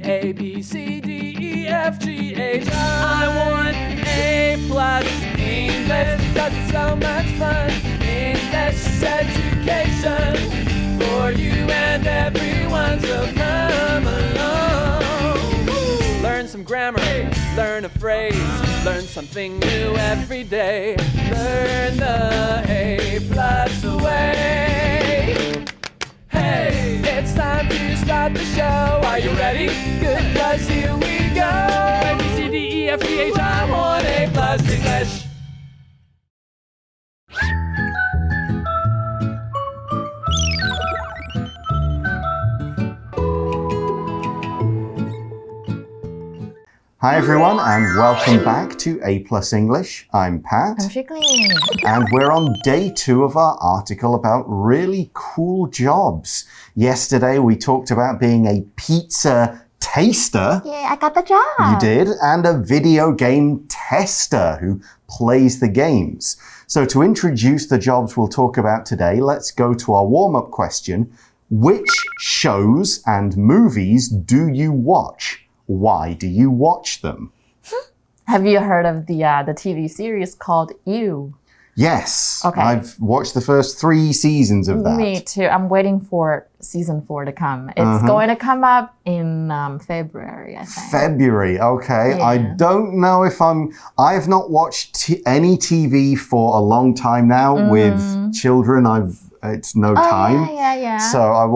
A, B, C, D, E, F, G, H, I want A+ English because it's so much fun. English education for you and everyone, so come along. Learn some grammar, learn a phrase, learn something new every day. Learn the A+ way. Hey, it's time to start the show. Are you ready? Good, 'cause here we go. A, B, C, D, E, F, G, H, I want A+ English. Hi everyone and welcome back to A+ English. I'm Pat. I'm Shigley. And we're on day 2 of our article about really cool jobs. Yesterday we talked about being a pizza taster. Yay, I got the job. You did. And a video game tester who plays the games. So to introduce the jobs we'll talk about today, let's go to our warm-up question. Which shows and movies do you watch? Why do you watch them? Have you heard of the TV series called You? Yes. Okay. I've watched the first 3 seasons of that. Me too. I'm waiting for season 4 to come. It's going to come up in February, I think. February, okay. Yeah. I don't know if I have not watched any TV for a long time now with children. It's no time. Yeah. So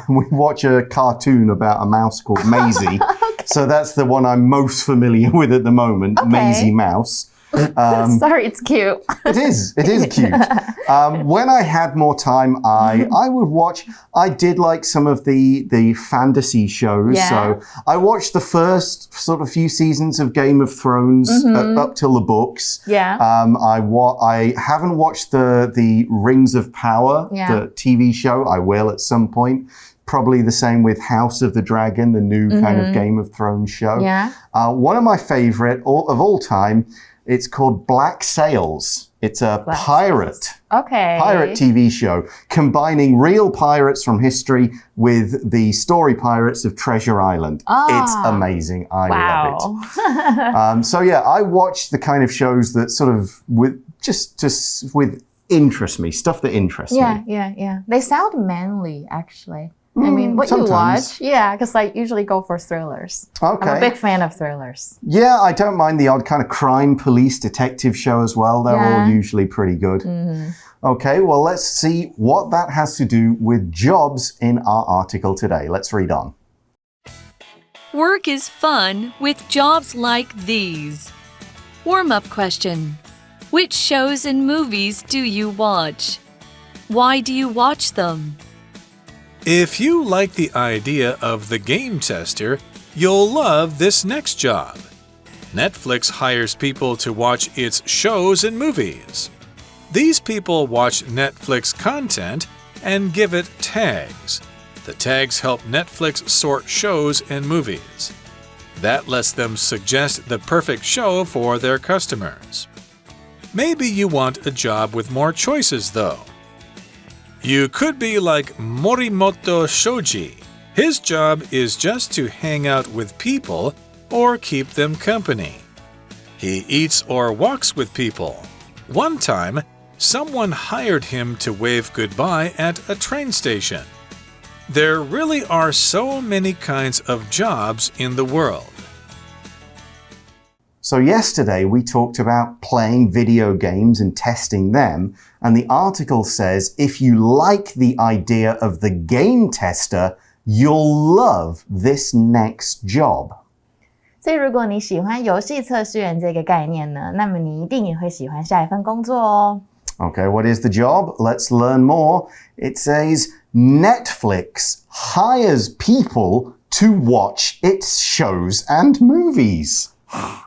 we watch a cartoon about a mouse called Maisie. Okay. So that's the one I'm most familiar with at the moment, okay. Maisie Mouse. Sorry, it's cute. It is cute. When I had more time, I would watch, I did like some of the fantasy shows. Yeah. So I watched the first sort of few seasons of Game of Thrones up till the books. Yeah. I haven't watched the Rings of Power, the TV show. I will at some point. Probably the same with House of the Dragon, the new kind of Game of Thrones show. Yeah. One of my favorite of all time, it's called Black Sails. It's a pirate TV show combining real pirates from history with the story pirates of Treasure Island. It's amazing. I love it. So yeah, I watch the kind of shows that sort of interest me, stuff that interests me. Yeah. They sound manly, actually. I mean, what sometimes. you watch? Yeah, because I usually go for thrillers. Okay. I'm a big fan of thrillers. Yeah, I don't mind the odd kind of crime, police, detective show as well. They're all usually pretty good. Okay, well, let's see what that has to do with jobs in our article today. Let's read on. Work is fun with jobs like these. Warm-up question. Which shows and movies do you watch? Why do you watch them? If you like the idea of the game tester, you'll love this next job. Netflix hires people to watch its shows and movies. These people watch Netflix content and give it tags. The tags help Netflix sort shows and movies. That lets them suggest the perfect show for their customers. Maybe you want a job with more choices, though. You could be like Morimoto Shoji. His job is just to hang out with people or keep them company. He eats or walks with people. One time, someone hired him to wave goodbye at a train station. There really are so many kinds of jobs in the world. So yesterday we talked about playing video games and testing them, and the article says if you like the idea of the game tester, you'll love this next job. 所以如果你喜欢游戏测试员这个概念呢，那么你一定也会喜欢下一份工作哦。Okay, what is the job? Let's learn more. It says Netflix hires people to watch its shows and movies.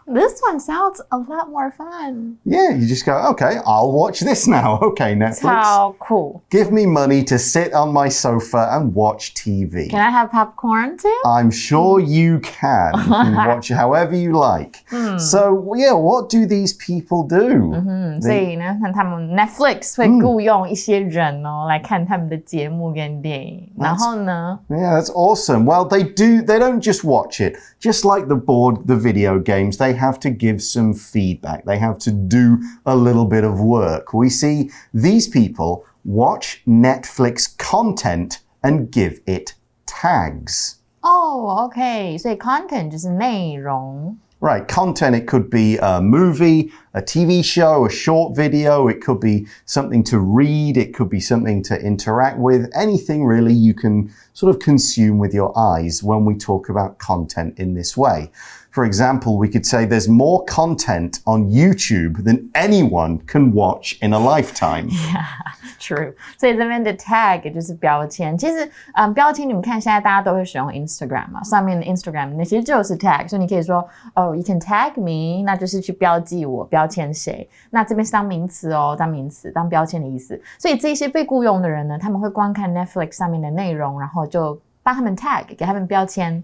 This one sounds a lot more fun. Yeah, you just go, okay, I'll watch this now. Okay, Netflix. 超酷 Give me money to sit on my sofa and watch TV. Can I have popcorn too? I'm sure you can. You can watch it however you like. So, yeah, what do these people do? 所以呢，他们 Netflix 会雇佣一些人来看他们的节目跟电影。然后呢 Yeah, that's awesome. Well, they don't just watch it. Just like the video games, they have to give some feedback. They have to do a little bit of work. We see these people watch Netflix content and give it tags. OK 所以 content 就是内容。Right, content, it could be a movie, a TV show, a short video, it could be something to read, it could be something to interact with, anything really you can sort of consume with your eyes when we talk about content in this way. For example, we could say there's more content on YouTube than anyone can watch in a lifetime. Yeah, true. 所以这边的 tag 就是标签。其实，标签你们看现在大家都会使用 Instagram 嘛，上面的 Instagram 那些就是 tag， 所以你可以说you can tag me， 那就是去标记我，标签谁。那这边是当名词当名词，当标签的意思。所以这些被雇佣的人呢，他们会观看 Netflix 上面的内容，然后就帮他们 tag， 给他们标签。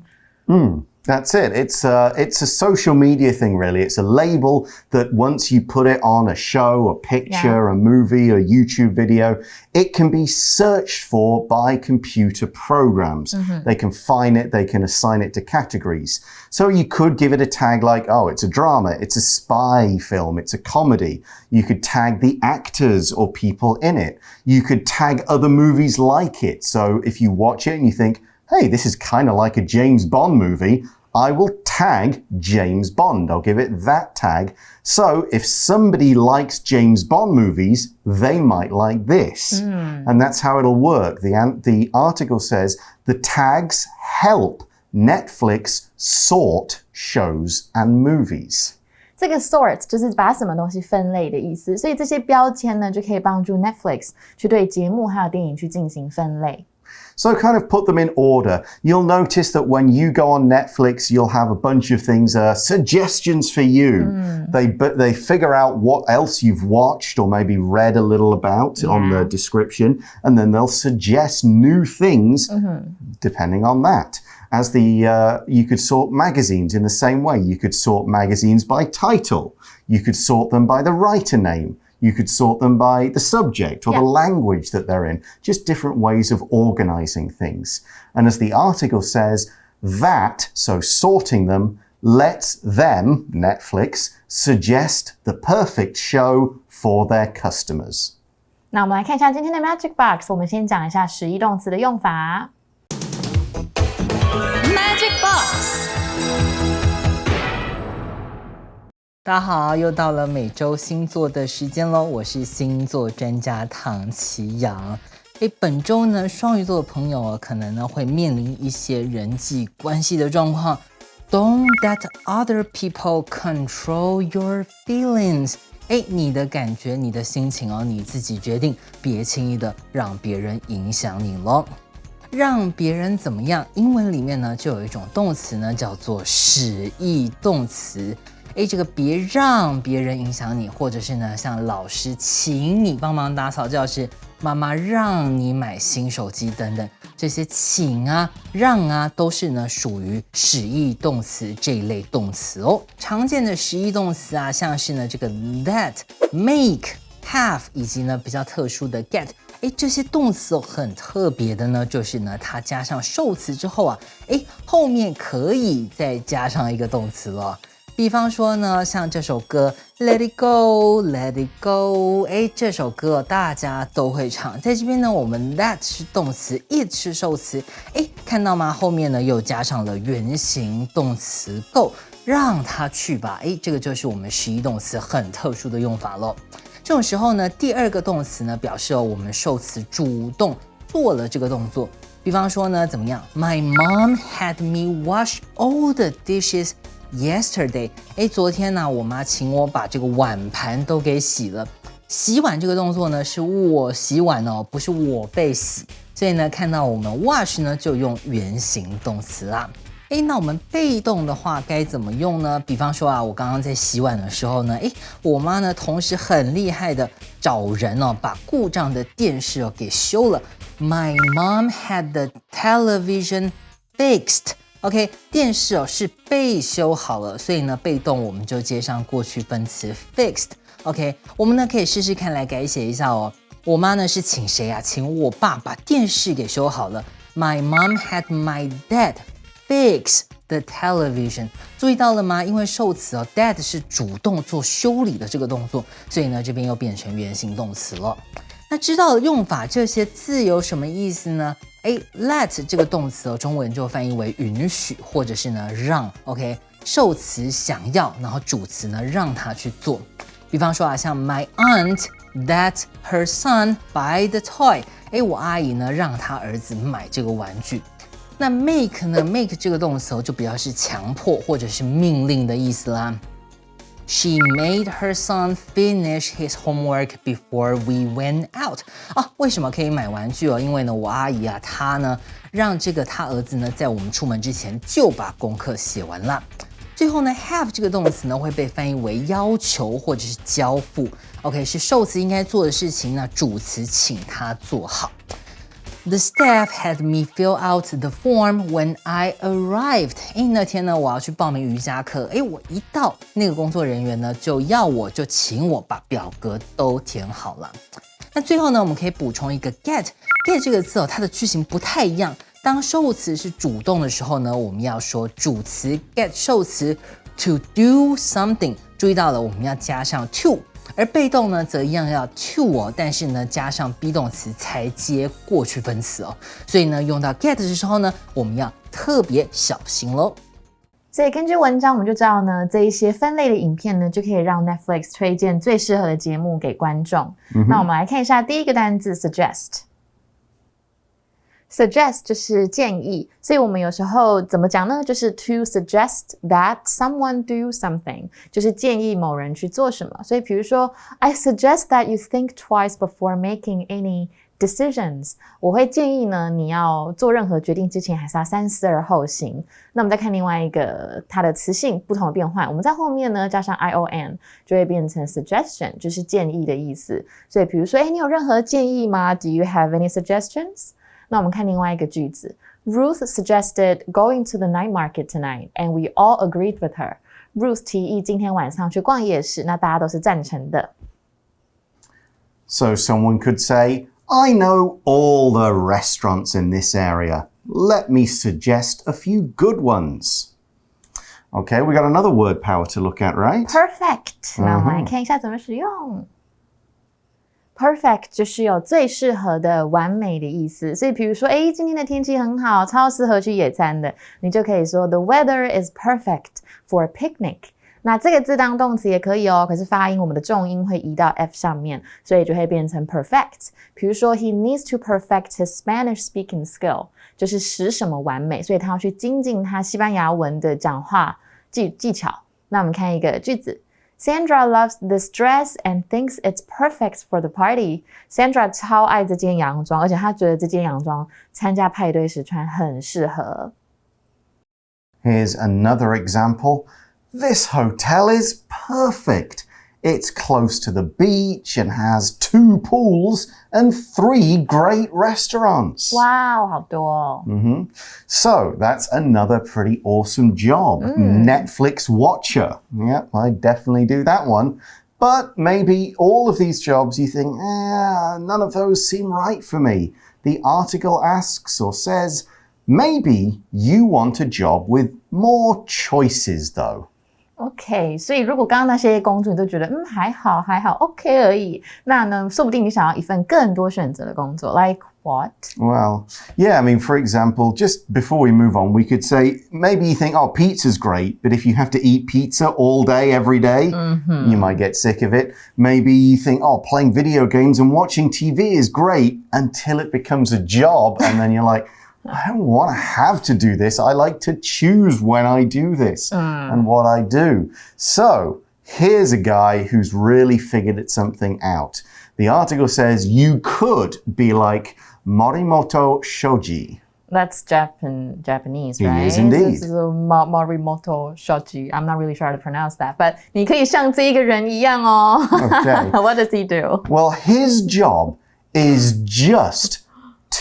That's it. It's a social media thing, really. It's a label that once you put it on a show, a picture, a movie, a YouTube video, it can be searched for by computer programs. They can find it, they can assign it to categories. So you could give it a tag like, it's a drama, it's a spy film, it's a comedy. You could tag the actors or people in it. You could tag other movies like it. So if you watch it and you think, hey, this is kind of like a James Bond movie, I will tag James Bond. I'll give it that tag. So if somebody likes James Bond movies, they might like this. And that's how it'll work. The article says the tags help Netflix sort shows and movies. 这个 sort 就是把什么东西分类的意思，所以这些标签呢，就可以帮助 Netflix 去对节目还有电影去进行分类。So kind of put them in order. You'll notice that when you go on Netflix, you'll have a bunch of things, suggestions for you. They figure out what else you've watched or maybe read a little about on the description, and then they'll suggest new things depending on that. As you could sort magazines in the same way. You could sort magazines by title. You could sort them by the writer name. You could sort them by the subject or the language that they're in. Just different ways of organizing things. And as the article says, so sorting them, lets them, Netflix, suggest the perfect show for their customers. 那我们来看一下今天的 Magic Box。我们先讲一下实义动词的用法。Magic Box。大家好，又到了每周星座的时间咯，我是星座专家唐綺阳。本周呢，双鱼座的朋友可能呢会面临一些人际关系的状况。Don't let other people control your feelings。你的感觉、你的心情你自己决定，别轻易的让别人影响你咯。让别人怎么样？英文里面呢就有一种动词呢叫做使役动词。这个别让别人影响你，或者是呢像老师请你帮忙打扫教室，妈妈让你买新手机等等，这些请啊让啊都是呢属于使役动词这一类动词常见的使役动词啊，像是呢这个 let、 make、 have 以及呢比较特殊的 get。这些动词很特别的呢，就是呢它加上受词之后啊，后面可以再加上一个动词了。比方说呢，像这首歌 Let It Go Let It Go， 这首歌大家都会唱。在这边呢，我们 that 是动词， it 是受词，看到吗？后面呢又加上了原形动词 go， 让它去吧。这个就是我们使役动词很特殊的用法咯。这种时候呢，第二个动词呢表示我们受词主动做了这个动作。比方说呢，怎么样 ？My mom had me wash all the dishes yesterday。昨天呢，我妈请我把这个碗盘都给洗了。洗碗这个动作呢，是我洗碗不是我被洗。所以呢，看到我们 wash 呢，就用原形动词啦。那我们被动的话该怎么用呢？比方说我刚刚在洗碗的时候呢，我妈呢同时很厉害的找人把故障的电视给修了。My mom had the television fixed。OK， 电视是被修好了，所以呢，被动我们就接上过去分词 fixed。OK， 我们呢可以试试看来改写一下我妈呢是请谁啊？请我爸把电视给修好了。My mom had my dad fix the television。注意到了吗？因为受词dad 是主动做修理的这个动作，所以呢这边又变成原形动词了。那知道了用法，这些字有什么意思呢？let 这个动词中文就翻译为允许或者是呢让。OK， 受词想要，然后主词呢让他去做。比方说像 My aunt that her son buy the toy。我阿姨呢让她儿子买这个玩具。那 make 呢 make 这个动词就比较是强迫或者是命令的意思啦。She made her son finish his homework before we went out。为什么可以买玩具因为呢，我阿姨她呢让她儿子呢在我们出门之前就把功课写完了。最后呢 have 这个动词呢会被翻译为要求或者是交付。OK， 是受词应该做的事情呢，主词请他做好。The staff had me fill out the form when I arrived。那天呢，我要去报名瑜伽课。我一到，那个工作人员呢就请我把表格都填好了。那最后呢，我们可以补充一个 get。get 这个字它的句型不太一样。当受词是主动的时候呢，我们要说主词 get 受词 to do something。注意到了，我们要加上 to。而被动呢，则一样要 to 但是呢，加上 be 动词才接过去分词所以呢，用到 get 的时候呢，我们要特别小心咯。所以根据文章，我们就知道呢，这一些分类的影片呢，就可以让 Netflix 推荐最适合的节目给观众。那我们来看一下第一个单字 suggest。suggest 就是建议，所以我们有时候怎么讲呢？就是 to suggest that someone do something， 就是建议某人去做什么。所以比如说 I suggest that you think twice before making any decisions。 我会建议呢，你要做任何决定之前还是要三思而后行。那我们再看另外一个它的词性不同的变换，我们在后面呢加上 ion 就会变成 suggestion， 就是建议的意思。所以比如说你有任何建议吗？ Do you have any suggestions？那我们看另外一个句子 Ruth suggested going to the night market tonight and we all agreed with her. Ruth 提议今天晚上去逛夜市，那大家都是赞成的。So someone could say, I know all the restaurants in this area. Let me suggest a few good ones. Okay, we got another word power to look at, right? Perfect. 那我们来看一下怎么使用。Perfect 就是有最适合的、完美的意思。所以比如说今天的天气很好，超适合去野餐的，你就可以说 The weather is perfect for a picnic。 那这个字当动词也可以可是发音我们的重音会移到 F 上面，所以就会变成 perfect。 比如说 He needs to perfect his Spanish speaking skill， 就是使什么完美，所以他要去精进他西班牙文的讲话技巧。那我们看一个句子Sandra loves this dress and thinks it's perfect for the party. Sandra 超爱这件洋装，而且她觉得这件洋装参加派对时穿很适合。Here's another example. This hotel is perfect. It's close to the beach and has 2 pools and 3 great restaurants. Wow, 好多So that's another pretty awesome job. Netflix watcher. Yeah, I definitely do that one. But maybe all of these jobs you think, none of those seem right for me. The article asks or says, maybe you want a job with more choices though. OK， 所以如果刚刚那些工作你都觉得还好 OK 而已，那呢说不定你想要一份更多选择的工作 Like what? Well, yeah, I mean, for example, just before we move on, we could say maybe you think, pizza's great, but if you have to eat pizza all day, every day, you might get sick of it. Maybe you think, playing video games and watching TV is great until it becomes a job, and then you're like, I don't want to have to do this. I like to choose when I do this and what I do. So here's a guy who's really figured something out. The article says you could be like Morimoto Shoji. That's Japanese, right? He is indeed. 这是 Morimoto Shoji. I'm not really sure how to pronounce that, but 你可以像这一个人一样哦。Okay. What does he do? Well, his job is just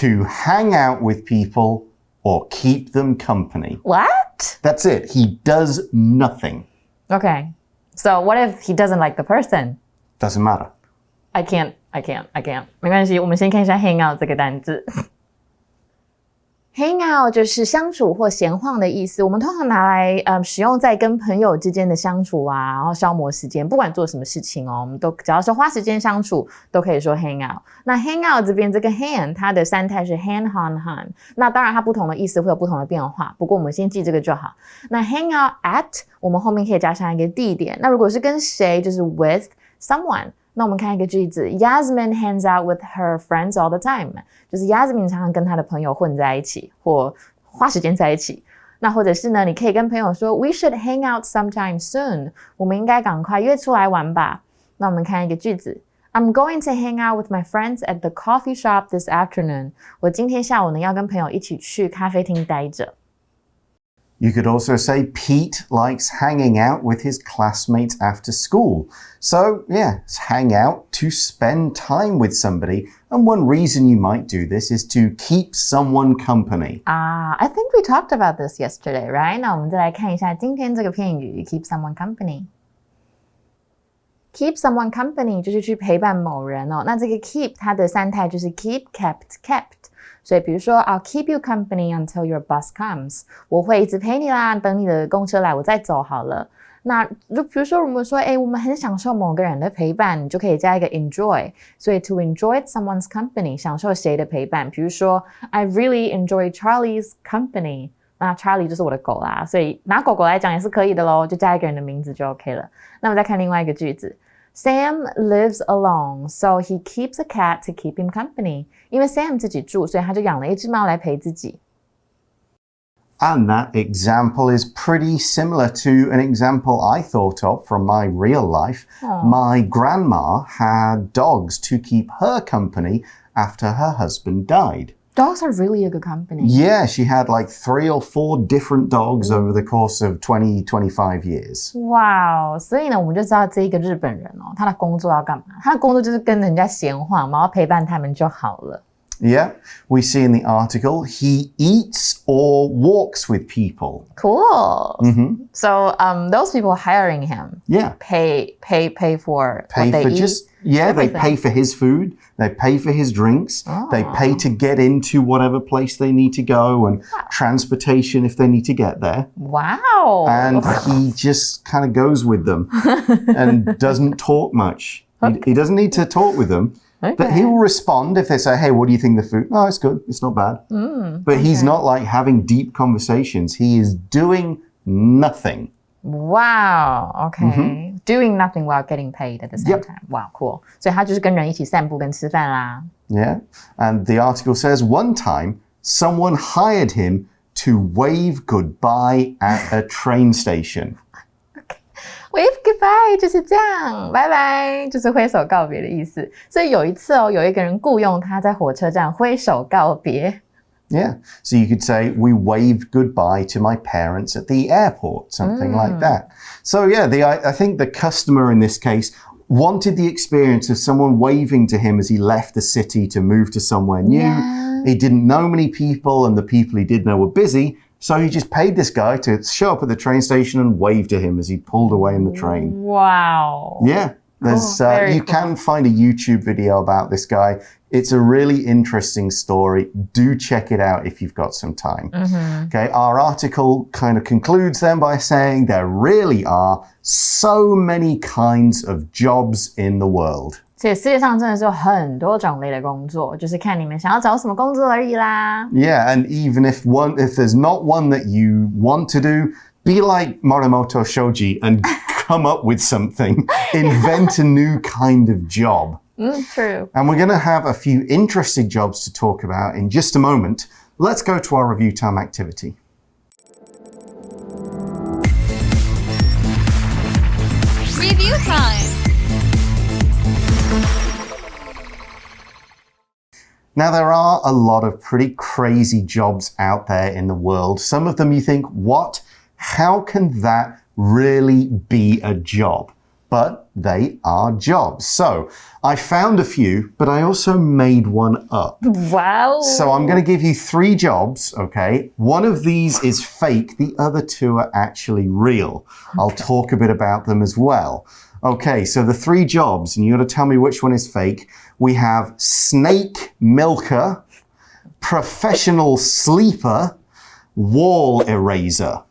to hang out with people or keep them company. What? That's it. He does nothing. Okay. So what if he doesn't like the person? Doesn't matter. I can't. 没关系，我们先看一下 hang out 这个单字。Hang out 就是相处或闲晃的意思，我们通常拿来使用在跟朋友之间的相处啊，然后消磨时间，不管做什么事情哦，我们都只要是花时间相处，都可以说 hang out。那 hang out 这边这个 hand 它的三态是 hand on hand， 那当然它不同的意思会有不同的变化，不过我们先记这个就好。那 hang out at 我们后面可以加上一个地点，那如果是跟谁就是 with someone。那我们看一个句子 Yasmin hangs out with her friends all the time 就是 Yasmin 常常跟她的朋友混在一起或花时间在一起那或者是呢你可以跟朋友说 We should hang out sometime soon 我们应该赶快约出来玩吧那我们看一个句子 I'm going to hang out with my friends at the coffee shop this afternoon 我今天下午呢要跟朋友一起去咖啡厅待着You could also say Pete likes hanging out with his classmates after school. So, yeah, it's hang out to spend time with somebody. And one reason you might do this is to keep someone company. I think we talked about this yesterday, right? 那我们再来看一下今天这个片语 keep someone company. Keep someone company 就是去陪伴某人哦。那这个 keep 它的三态就是 keep, kept.所以比如说 I'll keep you company until your bus comes 我会一直陪你啦等你的公车来我再走好了那就比如说我们说我们很享受某个人的陪伴你就可以加一个 enjoy 所以 to enjoy someone's company 享受谁的陪伴比如说 I really enjoy Charlie's company 那 Charlie 就是我的狗啦所以拿狗狗来讲也是可以的咯就加一个人的名字就 OK 了那我们再看另外一个句子Sam lives alone, so he keeps a cat to keep him company. 因为 Sam 自己住，所以他就养了一只猫来陪自己。And that example is pretty similar to an example I thought of from my real life. My grandma had dogs to keep her company after her husband died. Dogs are really a good company. Yeah, she had like 3 or 4 different dogs over the course of 20, 25 years. Wow, 所以呢，我们就知道这一个日本人哦，他的工作要干嘛？他的工作就是跟人家闲晃，然后陪伴他们就好了。Yeah, we see in the article, he eats or walks with people. Cool. So those people hiring him. Yeah. Pay for what they eat. They pay for his food. They pay for his drinks. They pay to get into whatever place they need to go and transportation if they need to get there. Wow. And he just kind of goes with them and doesn't talk much. He doesn't need to talk with them. Okay. But he will respond if they say, hey, what do you think of the food? Oh, it's good. It's not bad. But he's not like having deep conversations. He is doing nothing. Wow. Okay. Doing nothing while getting paid at the same time. Wow, cool. 所以他就是跟人一起散步跟吃饭啦。Yeah. And the article says one time someone hired him to wave goodbye at a train station. Wave goodbye 就是这样，拜拜，就是挥手告别的意思。所以有一次哦，有一个人雇佣他在火车站挥手告别。Yeah, so you could say, we waved goodbye to my parents at the airport, something like that. So yeah, I think the customer in this case wanted the experience of someone waving to him as he left the city to move to somewhere new. Yeah. He didn't know many people and the people he did know were busy. So he just paid this guy to show up at the train station and wave to him as he pulled away in the train. Wow. Yeah. There's you can find a YouTube video about this guy. It's a really interesting story. Do check it out if you've got some time. Okay, our article kind of concludes then by saying there really are so many kinds of jobs in the world. 所以世界上真的是有很多种类的工作，就是看你们想要找什么工作而已啦。Yeah, and even if there's not one that you want to do, be like Morimoto Shoji and come up with something. Invent a new kind of job. True. And we're going to have a few interesting jobs to talk about in just a moment. Let's go to our review time activity. Review time. Now, there are a lot of pretty crazy jobs out there in the world. Some of them you think, what? How can that really be a job? But they are jobs. So, I found a few, but I also made one up. Wow. So, I'm going to give you 3 jobs, okay? One of these is fake. The other 2 are actually real. Okay. I'll talk a bit about them as well. Okay, so the 3 jobs, and you got to tell me which one is fake. We have snake milker, professional sleeper, wall eraser.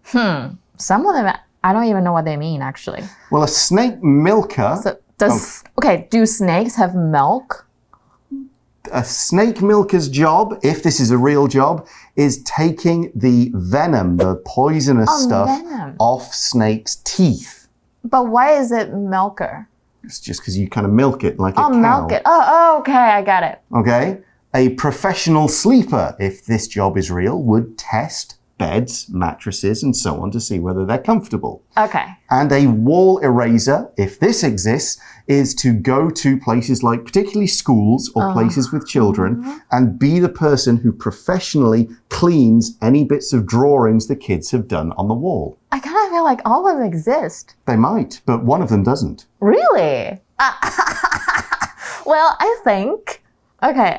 Some of them, I don't even know what they mean, actually. Well, a snake milker... So do snakes have milk? A snake milker's job, if this is a real job, is taking the venom, the poisonous stuff, off snakes' teeth. But why is it milker? It's just because you kind of milk it like a cow. Oh, milk it. Oh, okay, I got it. Okay. A professional sleeper, if this job is real, would test beds, mattresses, and so on to see whether they're comfortable. Okay. And a wall eraser, if this exists, is to go to places like particularly schools or places with children and be the person who professionally cleans any bits of drawings the kids have done on the wall. I kind of feel like all of them exist. They might, but one of them doesn't. Really? Well, I think... Okay,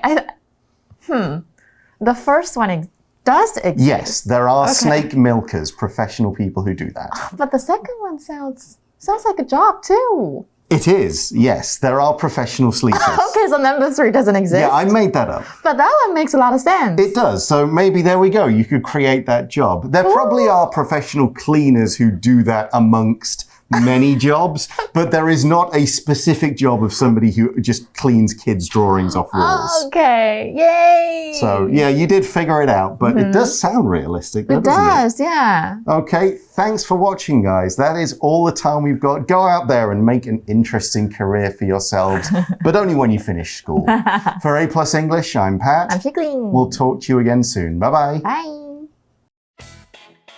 the first one does exist. Yes, there are snake milkers, professional people who do that. But the second one sounds like a job too. It is, yes. There are professional sleepers. Okay, so number 3 doesn't exist. Yeah, I made that up. But that one makes a lot of sense. It does. So maybe there we go. You could create that job. There probably are professional cleaners who do that amongst many jobs, but there is not a specific job of somebody who just cleans kids' drawings off walls. Okay, yay! So, yeah, you did figure it out, but it does sound realistic, doesn't it? It does, yeah. Okay, thanks for watching, guys. That is all the time we've got. Go out there and make an interesting career for yourselves, but only when you finish school. For A+ English, I'm Pat. I'm Chickling. We'll talk to you again soon. Bye-bye. Bye.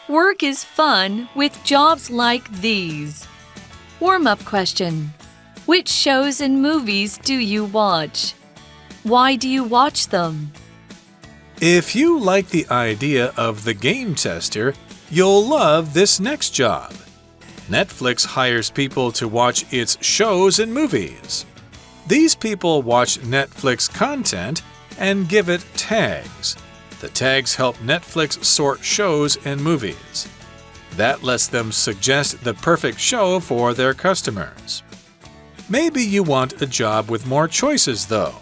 Work is fun with jobs like these. Warm-up question. Which shows and movies do you watch? Why do you watch them? If you like the idea of the game tester, you'll love this next job. Netflix hires people to watch its shows and movies. These people watch Netflix content and give it tags. The tags help Netflix sort shows and movies. That lets them suggest the perfect show for their customers. Maybe you want a job with more choices, though.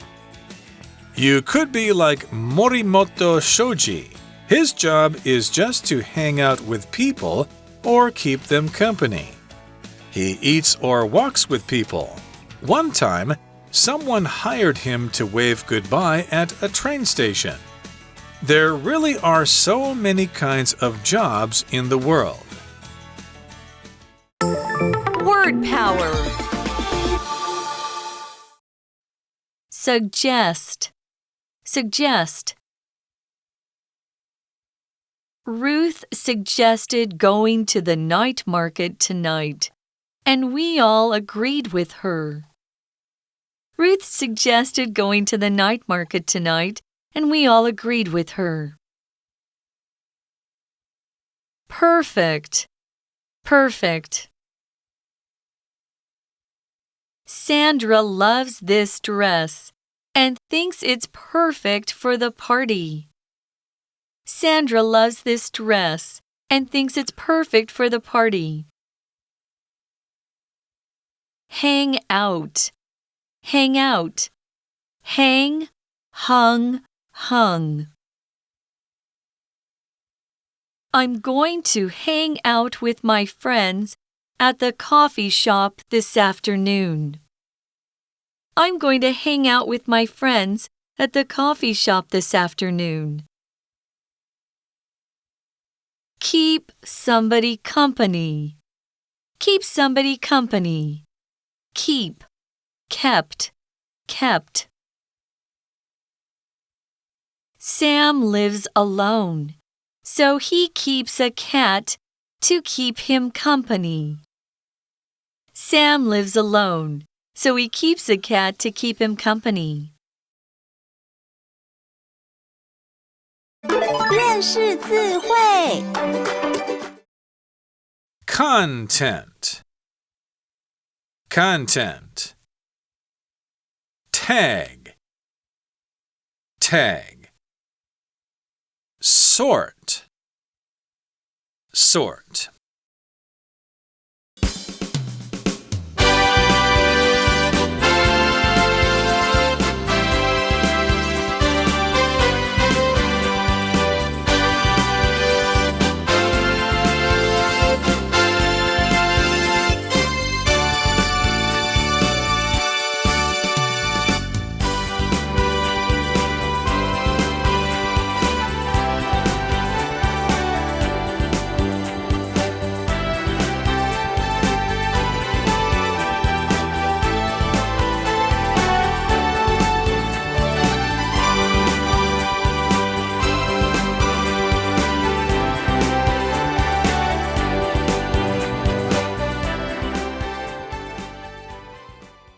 You could be like Morimoto Shoji. His job is just to hang out with people or keep them company. He eats or walks with people. One time, someone hired him to wave goodbye at a train station. There really are so many kinds of jobs in the world. Word power. Suggest. Suggest. Ruth suggested going to the night market tonight, and we all agreed with her. Ruth suggested going to the night market tonight, and we all agreed with her. Perfect. Perfect. Sandra loves this dress and thinks it's perfect for the party. Sandra loves this dress and thinks it's perfect for the party. Hang out. Hang out. Hang, hung, hung. I'm going to hang out with my friends at the coffee shop this afternoon. I'm going to hang out with my friends at the coffee shop this afternoon. Keep somebody company. Keep somebody company. Keep, kept, kept. Sam lives alone, so he keeps a cat to keep him company. Sam lives alone, so he keeps a cat to keep him company. 认识字汇 Content. Content. Tag. Tag. Sort. Sort.